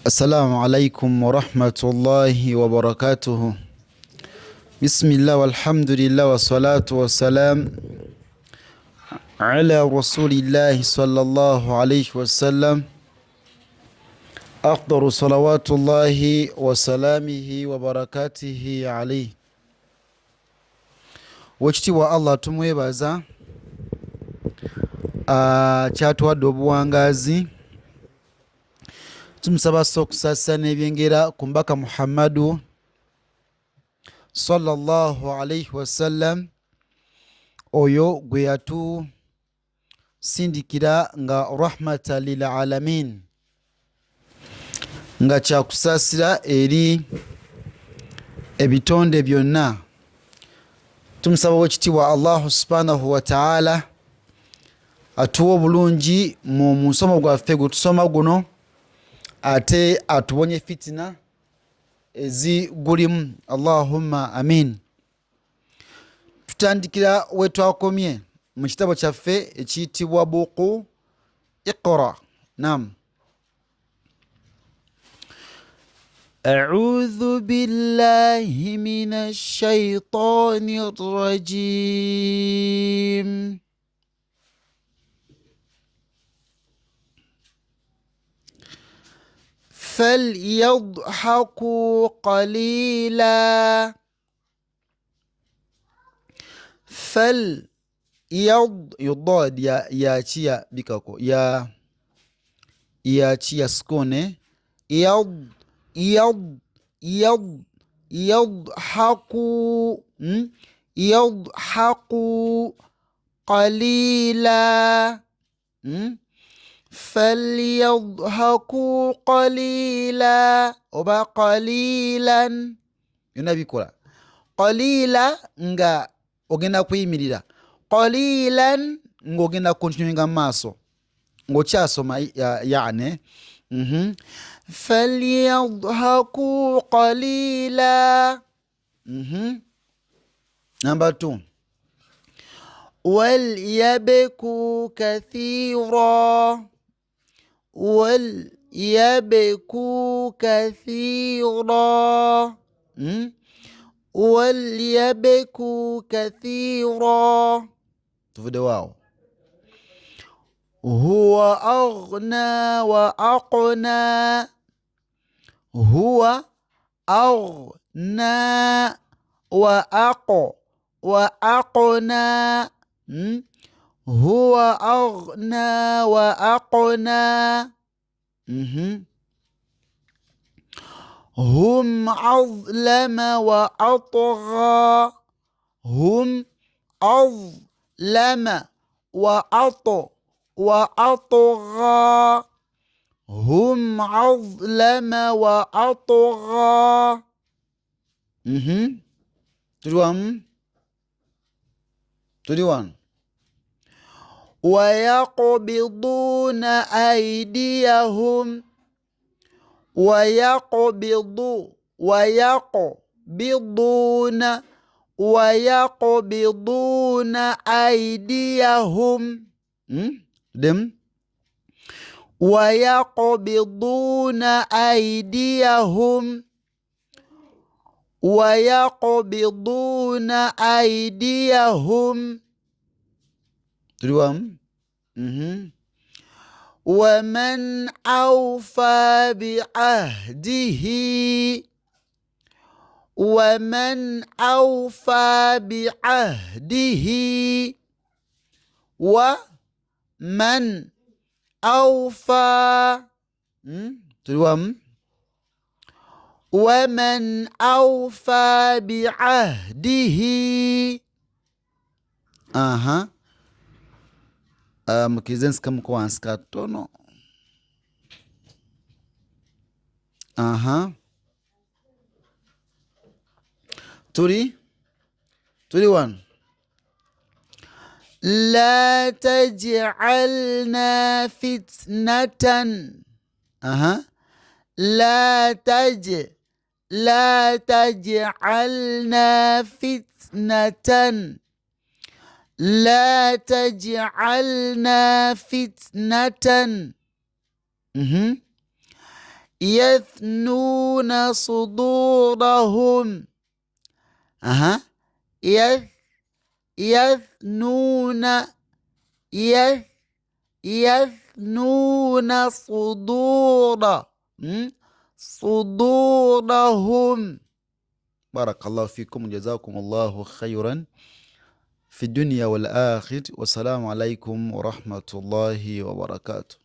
السلام عليكم ورحمة الله وبركاته. بسم الله والحمد لله والصلاة والسلام على رسول الله صلى الله عليه وسلم. أفضل صلوات الله وسلامه وبركاته عليه. Wekitiibwa Allah tumwebaza kyatuwadde obuwangazi. Tumusaba okusaasa n'ebyengera ku mbaka Muhammadu sallallahu alaihi wasallam, oyo gwe yatusindikira nga rahmatan lil alamin, nga kyakusaasira eri ebitonde byonna. Tumusaba wekitiibwa Allahu subhanahu wa ta'ala atuwa obulungi mu musomo gwaffe gwe tusoma guno, ate atubonye fitina ezigulimu. Allahumma amin. Tutandikira wetwakomye mu kitabo kyaffe ekiyitibwa buku Iqra. Nam. A'udhu billahi minash shaitanir rajim. فليضحكوا قليلا. يضاد يا تشيا بكاكو يا تشيا سكونه يضحكوا قليلا. فليضحكوا قليلا oba qalilan yonna bikola. Qalila nga ogenda kuyimirira, qalilan nga ogenda kontinuinga mu maaso ng'okyasoma yani. فليضحكوا قليلا. Number 2. وليبكوا كثيرا. وليبكوا كثيرا. وليبكوا كثيرا. تفضل. واو. هو أغنى وأقنى. هو أغنى وأقنى. هو أغنى وأقنى. هم أظلم وأطغى. هم أظلم وأطغى. هم أظلم وأطغى. تدوان. ويقبضون أيديهم. ويقبضون أيديهم. ويقبضون أيديهم. ويقبضون أيديهم. ومن أوفى بعهده. ومن أوفى بعهده. ومن أوفى. ومن أوفى بعهده. Mukirizensi kamuko wansi katono. Turi 1. لا تجعلنا فتنة. لا تجعلنا فتنة. لا تجعلنا فتنة. يثنون صدورهم. يثنون يثنون صدورهم. بارك الله فيكم وجزاكم الله خيرا في الدنيا والآخرة. والسلام عليكم ورحمة الله وبركاته.